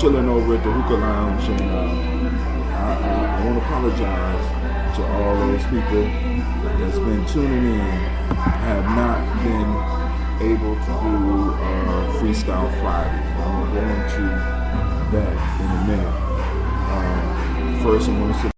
chilling over at the hookah lounge, and I want to apologize to all those people that's been tuning in, have not been able to do FreeStyle Friday. I'm going to go into that in a minute. First, I want to say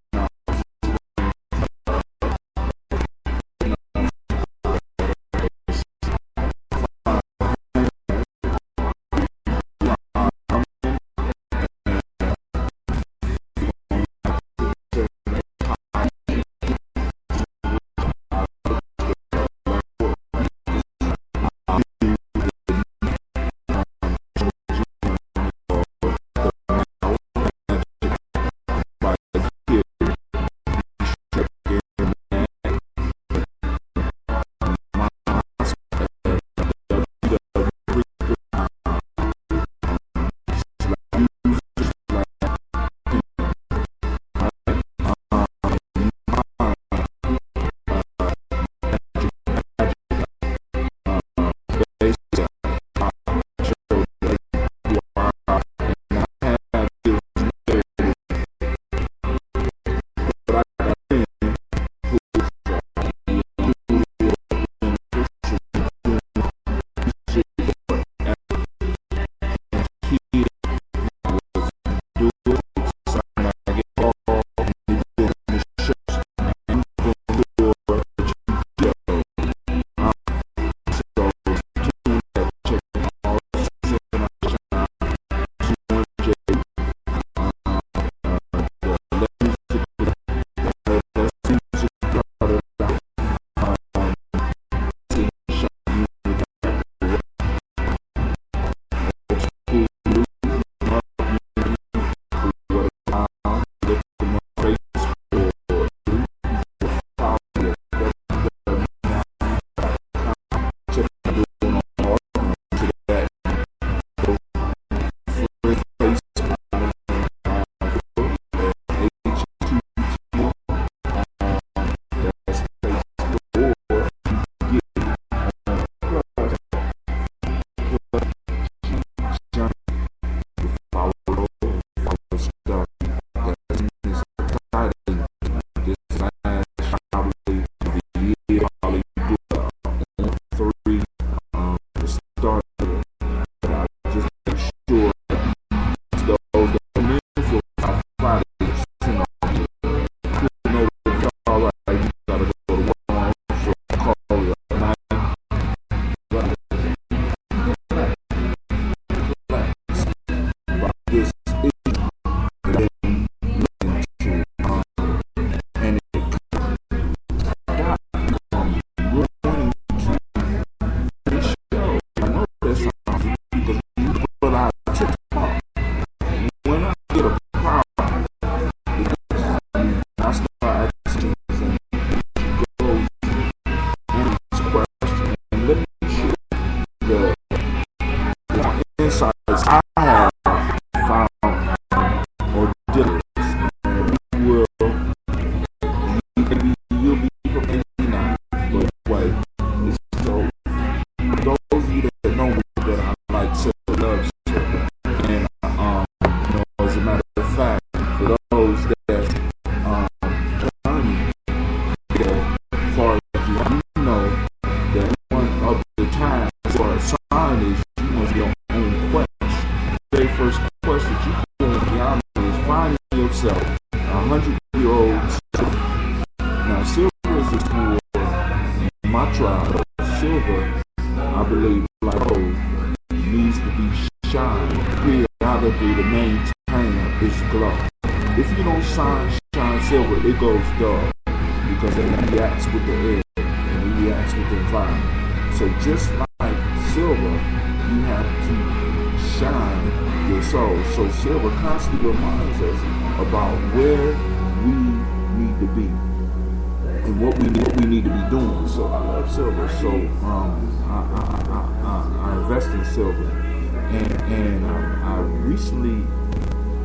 it goes dark because it reacts with the air and it reacts with the environment. So just like silver, you have to shine your soul. So silver constantly reminds us about where we need to be and what we need to be doing. So I love silver. So I invest in silver, and I recently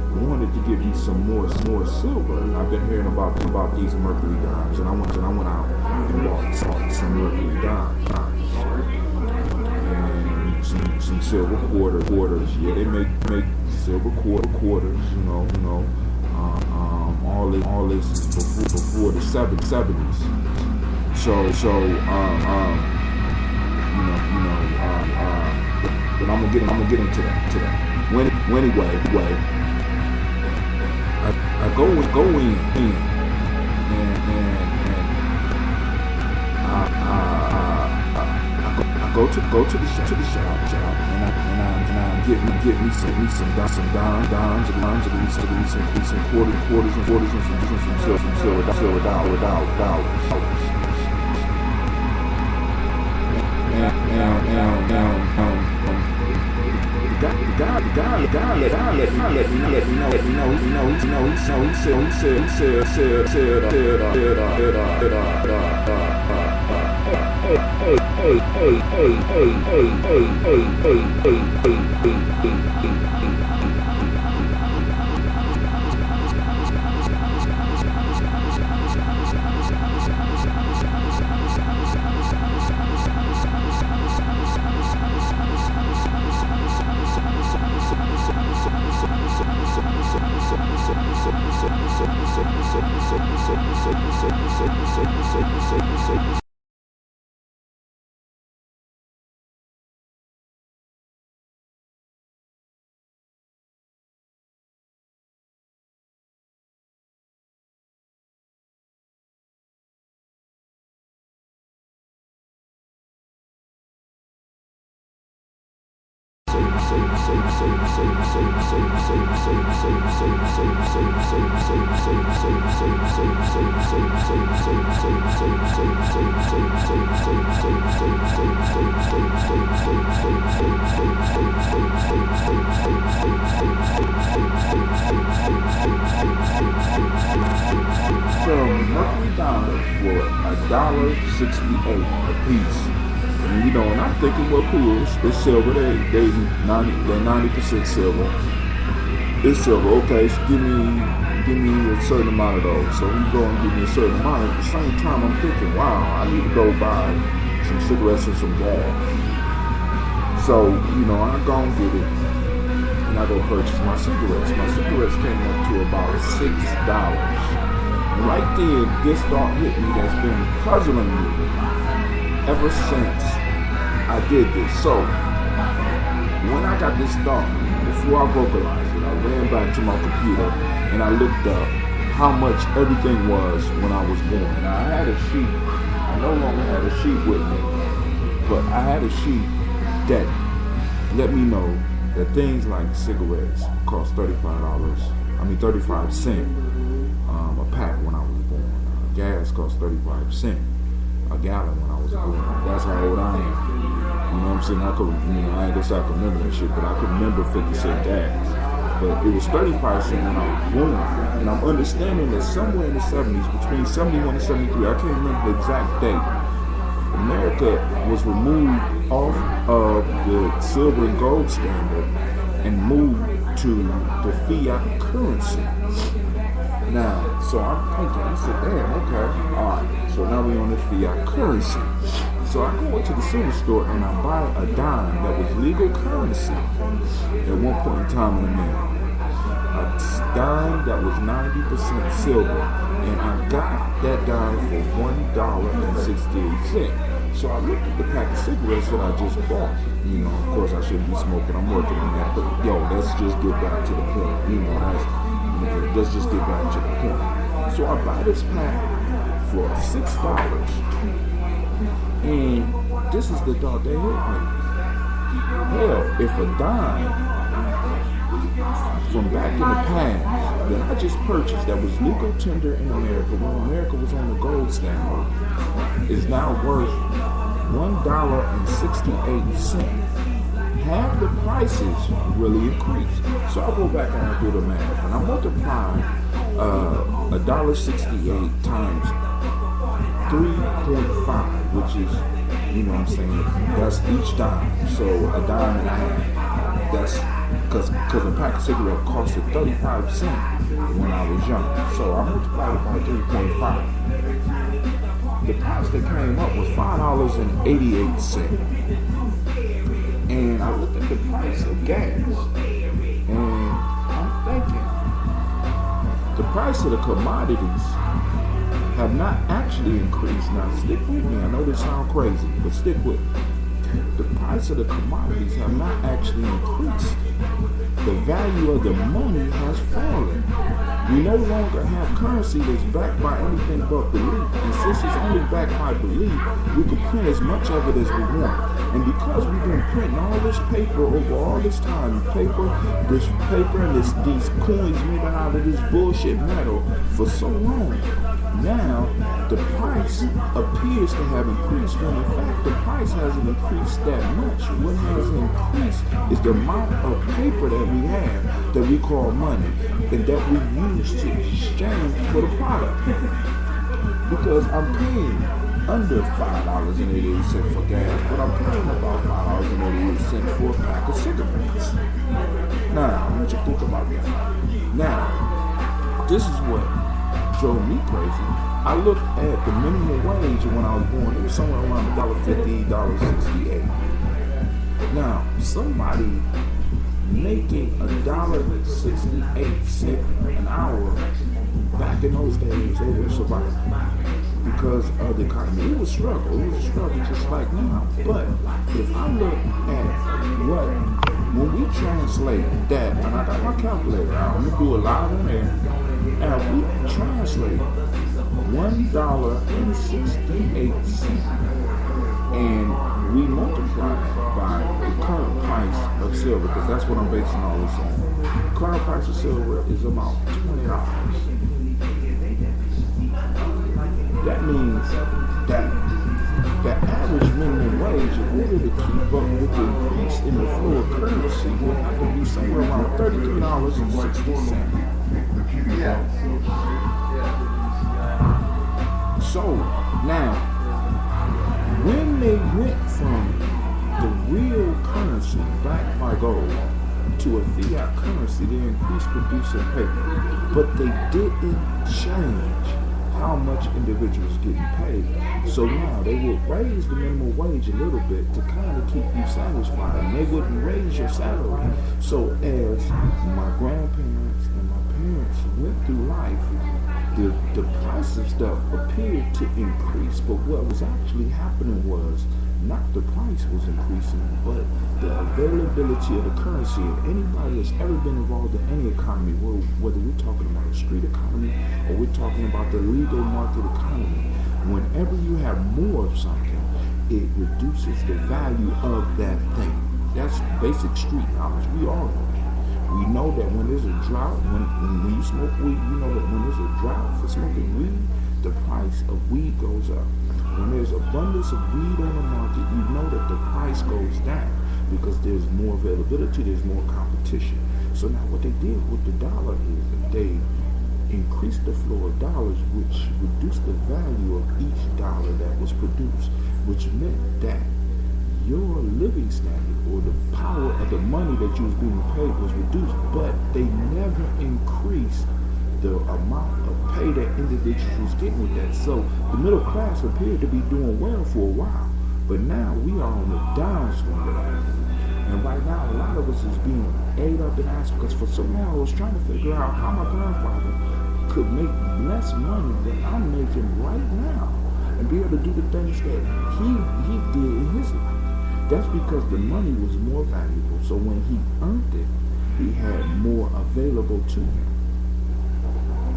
wanted to give you some more silver. I've been hearing about these mercury dimes, and I went out and bought some mercury dimes and some silver quarters. Yeah, they make silver quarters, all this is before the 70s. But I'm gonna get into that. Anyway, I go in, and I go to the shop, and I get me some dimes, some quarters, and some silver dollars. The guy let me know. He Mercury dimes for $1.68 a piece. And I'm thinking, well, cool, it's silver. They're 90% silver. It's silver. Okay, so give me a certain amount of those. So you go and give me a certain amount. At the same time, I'm thinking, wow, I need to go buy some cigarettes and some gas. So I go and get it, and I go purchase my cigarettes. My cigarettes came up to about $6. And right then, this thought hit me that's been puzzling me ever since I did this. So when I got this thought, before I vocalized it, I ran back to my computer and I looked up how much everything was when I was born. Now I had a sheet. I no longer had a sheet with me, but I had a sheet that let me know that things like cigarettes cost $35 cents a pack when I was born. Gas cost 35 cents a gallon when I was born. That's how old I am. You know what I'm saying? I ain't gonna say I can remember that shit, but I could remember 50 cent gas. But it was 35 cents when I was born. And I'm understanding that somewhere in the 70s, between 71 and 73, I can't remember the exact date, America was removed off of the silver and gold standard and moved to the fiat currency. Now, so I'm thinking, I said, damn, okay, all right. So now we on this fiat currency. So I go into the silver store and I buy a dime that was legal currency at one point in time in America. A dime that was 90% silver, and I got that dime for $1.68. So I looked at the pack of cigarettes that I just bought. Of course I shouldn't be smoking. I'm working on that. But let's just get back to the point. Let's just get back to the point. So I buy this pack for $6. And this is the thought that hit me. Hell, if a dime from back in the past that I just purchased that was legal tender in America when America was on the gold standard is now worth $1.68, half the prices really increased. So I go back and I do the math, and I multiply $1.68 times 3.5, which is, that's each dime. So a dime and a half. That's because a pack of cigarettes costed 35 cents when I was young. So I multiplied it by 3.5. The price that came up was $5.88. And I looked at the price of gas, and the price of the commodities have not actually increased. Now stick with me. I know this sounds crazy, but stick with me. The price of the commodities have not actually increased. The value of the money has fallen. We no longer have currency that's backed by anything but belief. And since it's only backed by belief, we can print as much of it as we want. And because we've been printing all this paper over all this time, this paper and these coins made out of this bullshit metal for so long, now the price appears to have increased when in fact the price hasn't increased that much. What has increased is the amount of paper that we have that we call money and that we use to exchange for the product. Because I'm paying under $5.88 for gas, but I'm paying about $5.88 for a pack of cigarettes. Now, I want you to think about that. Now, this is what drove me crazy. I looked at the minimum wage when I was born. It was somewhere around $1.50, $1.68. Now, somebody making $1.68 an hour back in those days, they were surviving because of the economy. It was a struggle. It was a struggle just like now. But if I look at when we translate that, and I got my calculator out, I'm going to do it live on air, and we translate $1.68 and we multiply it by the current price of silver, because that's what I'm basing all this on. The current price of silver is about $20. That means that the average minimum wage, in order to keep up with the increase in the flow of currency, will have to be somewhere around $33.60. So now, when they went from the real currency backed by gold to a fiat currency, they increased producing paper, but they didn't change how much individuals getting paid. So now they would raise the minimum wage a little bit to kind of keep you satisfied, and they wouldn't raise your salary. So as my grandparents and my parents went through life, the price of stuff appeared to increase, but what was actually happening was not the price was increasing, but the availability of the currency. And anybody that's ever been involved in any economy, whether we're talking about a street economy or we're talking about the legal market economy, whenever you have more of something, it reduces the value of that thing. That's basic street knowledge. We all know that. We know that when there's a drought, when you smoke weed, you know that when there's a drought for smoking weed, the price of weed goes up. When there's abundance of weed on the market, you know that the price goes down because there's more availability, there's more competition. So now what they did with the dollar is that they increased the flow of dollars, which reduced the value of each dollar that was produced, which meant that your living standard or the power of the money that you was being paid was reduced, but they never increased the amount of pay that individuals was getting with that. So the middle class appeared to be doing well for a while, but now we are on the downswing of that. And right now, a lot of us is being ate up and asked, because for so long I was trying to figure out how my grandfather could make less money than I'm making right now and be able to do the things that he did in his life. That's because the money was more valuable. So when he earned it, he had more available to him.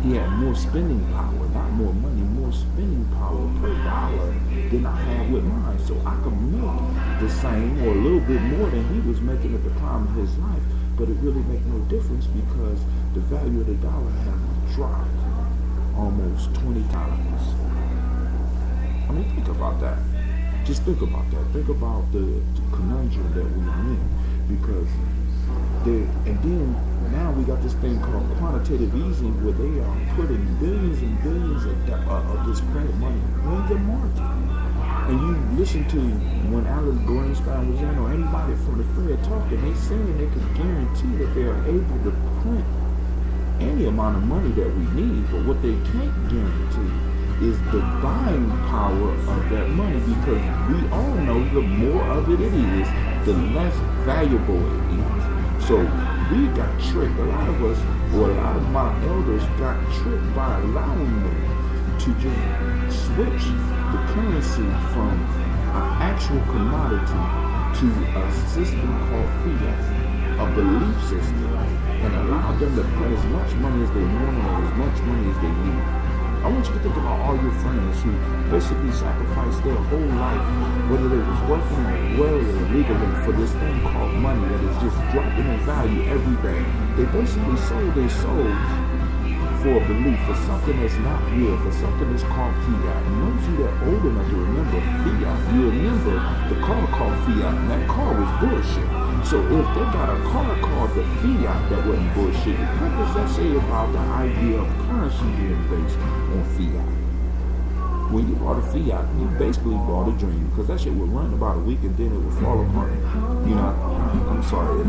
He had more spending power, not more money, more spending power per dollar than I had with mine. So I could make the same or a little bit more than he was making at the time of his life, but it really made no difference because the value of the dollar had dropped almost 20 times. I mean, think about that. Just think about that. Think about the conundrum that we're in, because and then now we got this thing called quantitative easing, where they are putting billions and billions of this printed money in the market. And you listen to when Alex Greenspan was in, or anybody from the Fed talking, they saying they can guarantee that they are able to print any amount of money that we need, but what they can't guarantee is the buying power of that money, because we all know the more of it is, the less valuable it is. So we got tricked. A lot of us or a lot of my elders got tricked by allowing me to just switch the currency from an actual commodity to a system called fiat, a belief system, and allow them to put as much money as they want or as much money as they need. I want you to think about all your friends who basically sacrificed their whole life, whether they was working well or illegally, for this thing called money that is just dropping in value every day. They basically sold their souls for a belief, for something that's not real, for something that's called fiat. And those of you that are old enough to remember fiat, you remember the car called fiat, and that car was bullshit. So if they got a car called the fiat that wasn't bullshit, what does that say about the idea of currency being based on fiat? When you bought a fiat, you basically bought a dream, because that shit would run about a week and then it would fall apart. You know, I'm sorry,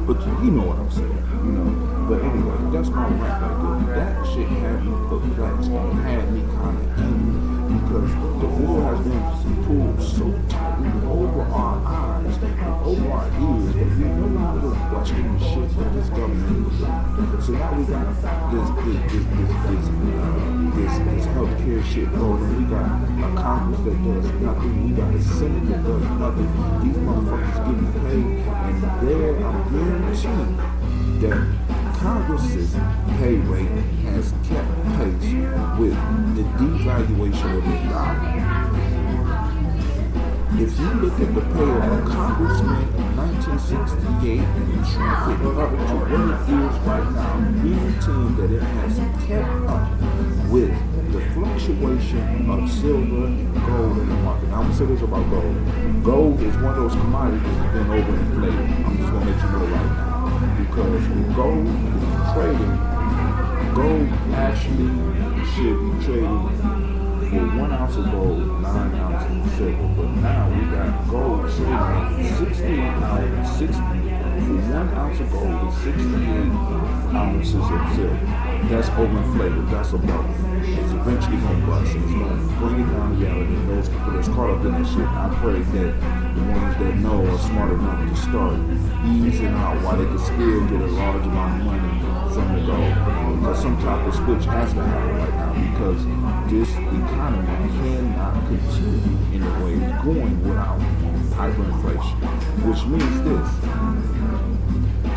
but you know what I'm saying, you know. But anyway, that's my rant right there. That shit had me perplexed and had me kind of angry, because the wool has been pulled so tightly over our eyes and over our ears that we no longer question the shit that this government is doing. So now we got this healthcare shit going. We got a Congress that does nothing. We got a Senate that does nothing. These motherfuckers getting paid, and there I'm guaranteed that Congress's pay rate has kept pace with the devaluation of the dollar. If you look at the pay of a congressman in 1968 and track it up to what it is right now, guaranteeing that it has kept up with the fluctuation of silver and gold in the market. Now I'm going to say this about gold. Gold is one of those commodities that's been overinflated. I'm just going to let you know right now. Because when gold is trading, gold actually should be trading for 1 ounce of gold, 9 ounces of silver. But now we got gold trading at 60 for 1 ounce of gold is 68 ounces of silver. That's overinflated. That's a bubble. It's eventually going to bust, and it's going to bring it down to reality. And those people that's caught up in that shit, I pray that the ones that know are smart enough to start easing out while they can still get a large amount of money from the gold. Because some type of switch has to happen right now, because this economy cannot continue in the way it's going without hyperinflation. Which means this: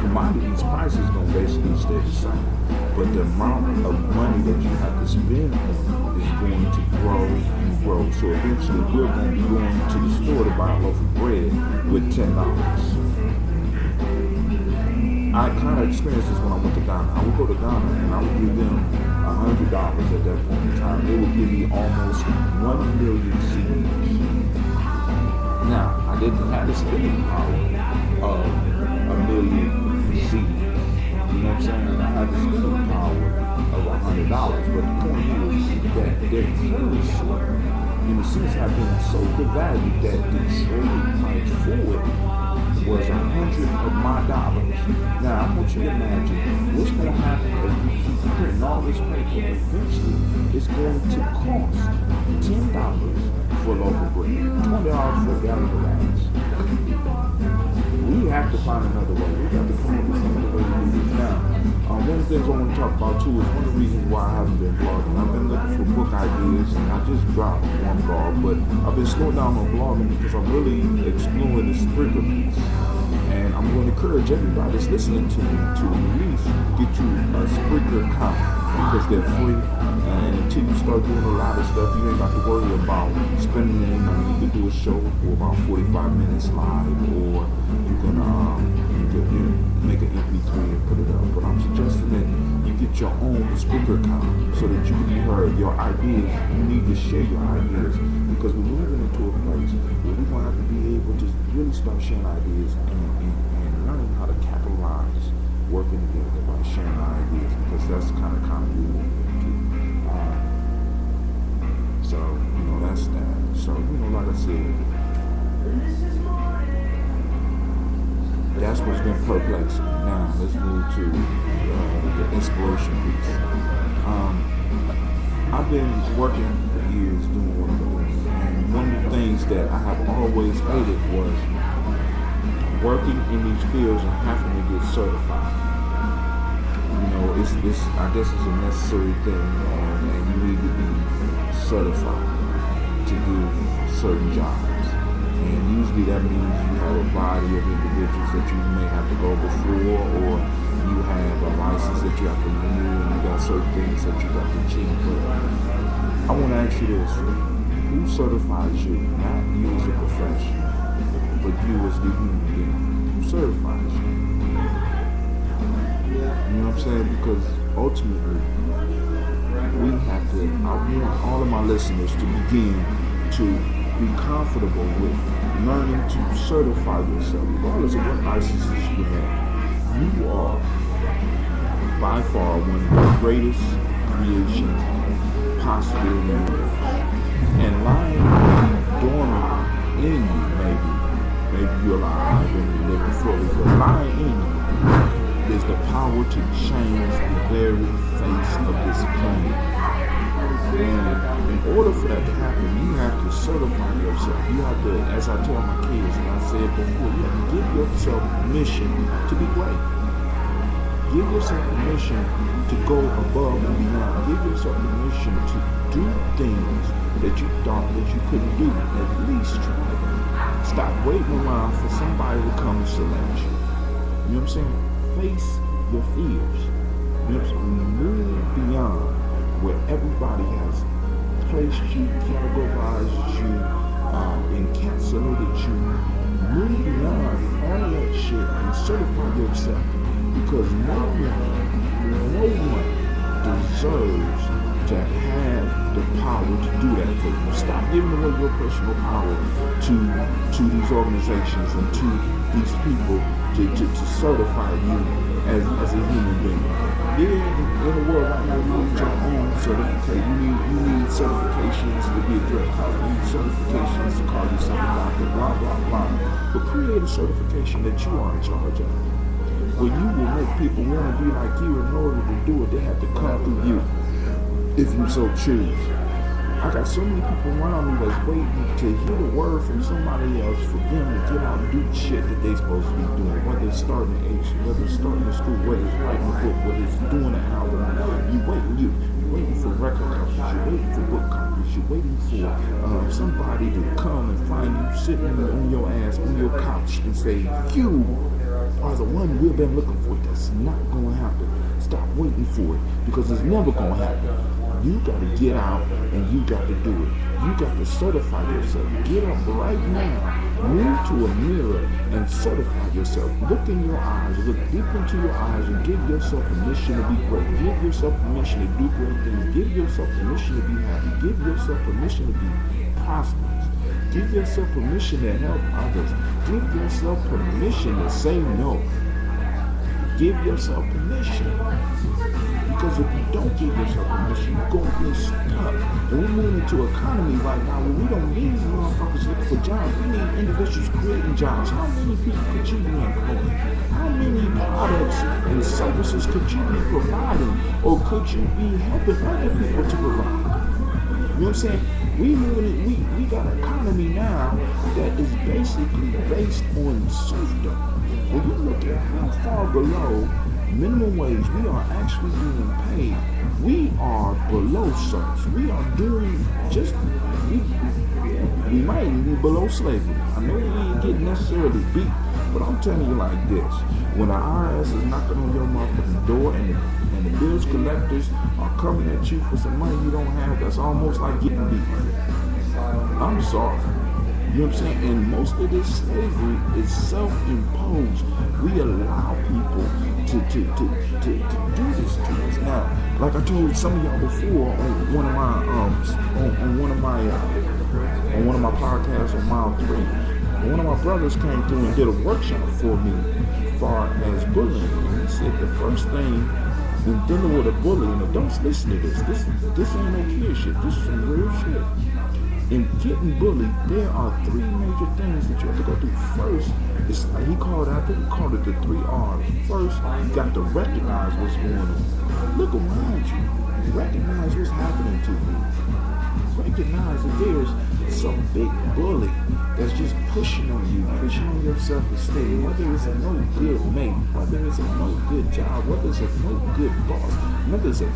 commodities prices going to basically stay the same, but the amount of money that you have to spend on is going to grow and grow. So eventually we're going to be going to the store to buy a loaf of bread with $10. I kind of experienced this when I went to Ghana. I would go to Ghana and I would give them $100 at that point in time. They would give me almost 1 million CDs. Now, I didn't have the spending power of 1 million CDs. You know what I'm saying? I had the spending power of $100. But the point is that their currency, in a sense, have been so devalued that the trading price for it was 100 of my dollars. Now, I want you to imagine what's going to happen as we keep printing all this paper. Eventually, it's going to cost $10 for a loaf of bread, $20 for a gallon of gas. We have to find another way. We have to come up with some other way to do this. Now, one of the things I want to talk about too is one of the reasons why I haven't been blogging. I've been looking for book ideas, and I just dropped one blog, but I've been slowing down on blogging because I'm really exploring the Spreaker piece. And I'm going to encourage everybody that's listening to me to at least get you a Spreaker account, because they're free. And until you start doing a lot of stuff, you ain't got to worry about spending any money. You can do a show for about 45 minutes live, or you can make an MP3 and put it up. But I'm suggesting that you get your own Spreaker account so that you can be heard. Your ideas, you need to share your ideas, because we're moving into a place where we're going to have to be able to really start sharing ideas and learning how to capitalize working together by sharing ideas, because that's the kind of economy we want to do. So, that's that. So, like I said, that's what's been perplexing. Now, let's move to the inspiration piece. I've been working for years doing what I'm doing, and one of the things that I have always hated was working in these fields and having to get certified. I guess it's a necessary thing, and you need to be certified to do certain jobs. And usually that means you have a body of individuals that you may have to go before, or you have a license that you have to renew, and you got certain things that you got to achieve. But I want to ask you this: who certifies you? Not you as a professional, but you as the human being. Who certifies you? You know what I'm saying? Because ultimately, we have to, I want all of my listeners to begin to be comfortable with learning to certify yourself, regardless of what licenses you have. You are by far one of the greatest creations possible in the universe. And lying dormant in you, maybe you're alive and you're living fully, but lying in you is the power to change the very face of this planet. And in order for that to happen, you have to certify yourself. You have to, as I tell my kids, and I said before, you have to give yourself permission to be great. Give yourself permission to go above and beyond. Give yourself permission to do things that you thought that you couldn't do. At least try them. Stop waiting around for somebody to come and select you. You know what I'm saying? Face your fears. You know what I'm saying? Move beyond where everybody has placed you, categorized you, encapsulated you. Move beyond all that shit and certify yourself, because no one deserves to have the power to do that for you. Stop giving away your personal power to these organizations and to these people to certify you as a human being. Yeah, in the world right now, you need your own certification. You need certifications to be a drug cop. You need certifications to call yourself a doctor, blah, blah, blah. But create a certification that you are in charge of, where you will make people want to be like you. In order to do it, they have to come through you, if you so choose. I got so many people around me that's waiting to hear the word from somebody else for them to get out and do the shit that they supposed to be doing. Whether it's starting an agency, whether it's starting a school, whether it's writing a book, whether it's doing an album. You're waiting for record companies, you're waiting for book companies, you're waiting for somebody to come and find you sitting on your ass, on your couch, and say, you are the one we've been looking for. That's not going to happen. Stop waiting for it, because it's never going to happen. You got to get out and you got to do it. You got to certify yourself. Get up right now. Move to a mirror and certify yourself. Look in your eyes. Look deep into your eyes and give yourself permission to be great. Give yourself permission to do great things. Give yourself permission to be happy. Give yourself permission to be prosperous. Give yourself permission to help others. Give yourself permission to say no. Give yourself permission. Because if you don't give yourself permission, you're going to be stuck. And we're moving into an economy right now where we don't need motherfuckers looking for jobs. We need individuals creating jobs. How many people could you be employing? How many products and services could you be providing? Or could you be helping other people to provide? You know what I'm saying? We got an economy now that is basically based on serfdom. When you look at how far below minimum wage we are actually being paid, we are below serfs. We are doing just, we might even be below slavery. I know we ain't getting necessarily beat, but I'm telling you like this: when the IRS is knocking on your motherfucking door and the bills collectors are coming at you for some money you don't have, that's almost like getting beat. I'm sorry. You know what I'm saying? And most of this slavery is self-imposed. We allow people to do this to us. Now, like I told some of y'all before on one of my podcasts on Mile 3, one of my brothers came through and did a workshop for me as far as bullying. And he said the first thing in dealing with a bully, and don't listen to this. This ain't no kid shit. This is some real shit. In getting bullied, there are three major things that you have to go through. First, I think he called it the 3 R's. First, you got to recognize what's going on. Look around you. Recognize what's happening to you. recognize that there's some big bully that's just pushing on you, pushing on your self-esteem, whether it's a no good mate, whether it's a no good job, whether it's a no good boss, whether it's a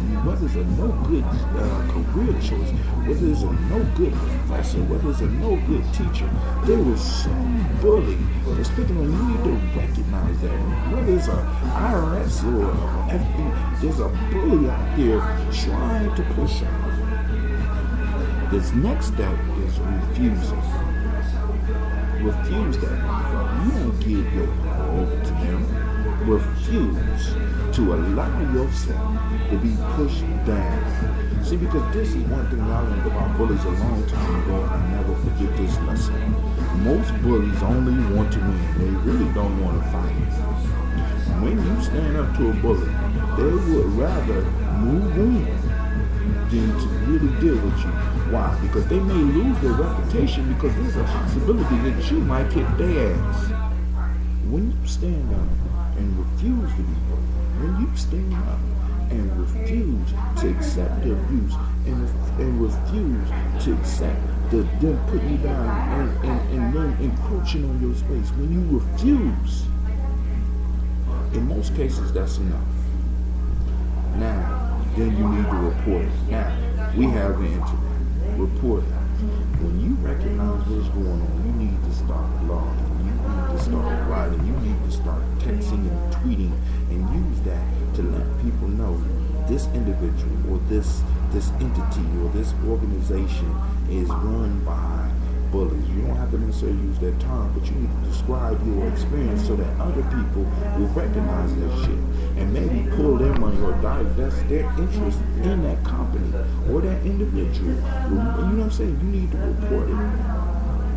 no good career choice, whether it's a no good professor, whether it's a no good teacher. There is some bully that's picking on you. You need to recognize that. Whether it's a IRS or FBI, there's a bully out there trying to push on you. This next step is refusing. Refuse that. You don't give your all to them. Refuse to allow yourself to be pushed down. See, because this is one thing I learned about bullies a long time ago. I never forget this lesson. Most bullies only want to win. They really don't want to fight. When you stand up to a bully, they would rather move on than to really deal with you. Why? Because they may lose their reputation because there's a possibility that you might kick their ass. When you stand up and refuse to be bullied, when you stand up and refuse to accept the abuse and refuse to accept them putting you down and them encroaching on your space, when you refuse, in most cases that's enough. Now, then you need to report it. Now, we have the internet. Report it. When you recognize what's going on, you need to start blogging. You need to start writing. You need to start texting and tweeting and use that to let people know this individual or this entity or this organization is run by bullies. You don't have to necessarily use that term, but you need to describe your experience so that other people will recognize that shit and maybe pull their money or divest their interest in that company or that individual. You know what I'm saying? You need to report it.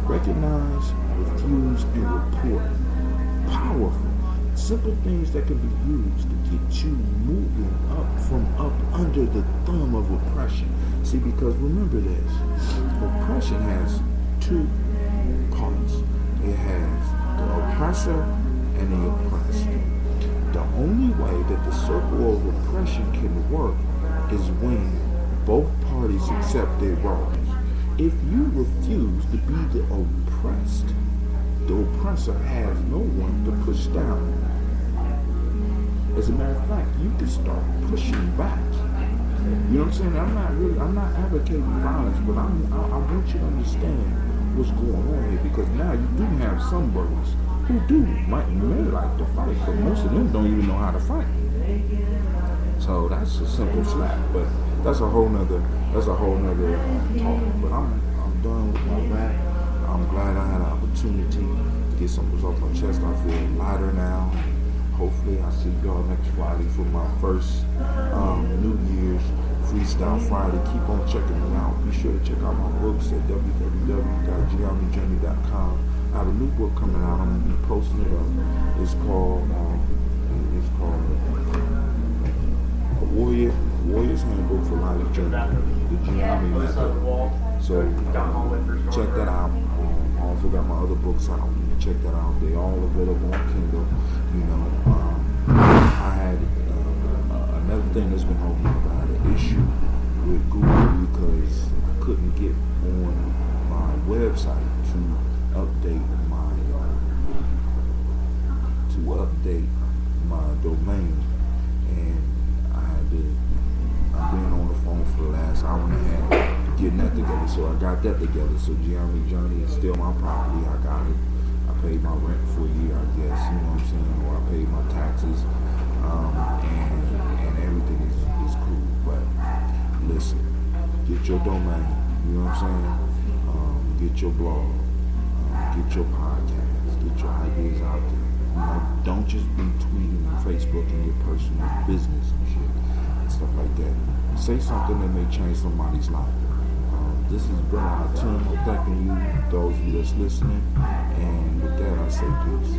Recognize, refuse, and report. Powerful. Simple things that can be used to get you moving up from up under the thumb of oppression. See, because remember this, oppression has two parts. It has the oppressor and the oppressed. The only way that the circle of oppression can work is when both parties accept their roles. If you refuse to be the oppressed, the oppressor has no one to push down. As a matter of fact, you can start pushing back. You know what I'm saying? I'm not advocating violence, but I want you to understand what's going on here, because now you do have some bullies who may like to fight, but most of them don't even know how to fight. So that's a simple slap, but that's a whole nother talk. But I'm done with my rant. I'm glad I had an opportunity to get something off my chest. I feel lighter now. Hopefully I see y'all next Friday for my first New Year's FreeStyle Friday. Keep on checking them out. Be sure to check out my books at www.giannijourney.com. I have a new book coming out. I'm going to be posting it up. It's called A Warrior's Handbook for Life Journey, the Gianni Method. So check that out. I also got my other books out. Check that out. They're all available on Kindle. You know, I had another thing that's been holding me up. I had an issue with Google because I couldn't get on my website to update my domain, and I've been on the phone for the last hour and a half getting that together. So I got that together. So Gianni Journey is still my property. I got it. I paid my rent for a year, I guess. You know what I'm saying? Or I paid my taxes, and everything is cool. But listen, get your domain. You know what I'm saying? Get your blog. Get your podcast. Get your ideas out there. You know, don't just be tweeting on Facebook and your personal business and shit and stuff like that. Say something that may change somebody's life. This is Brother Tim. I'm thanking you, those of you that's listening. And with that, I say peace.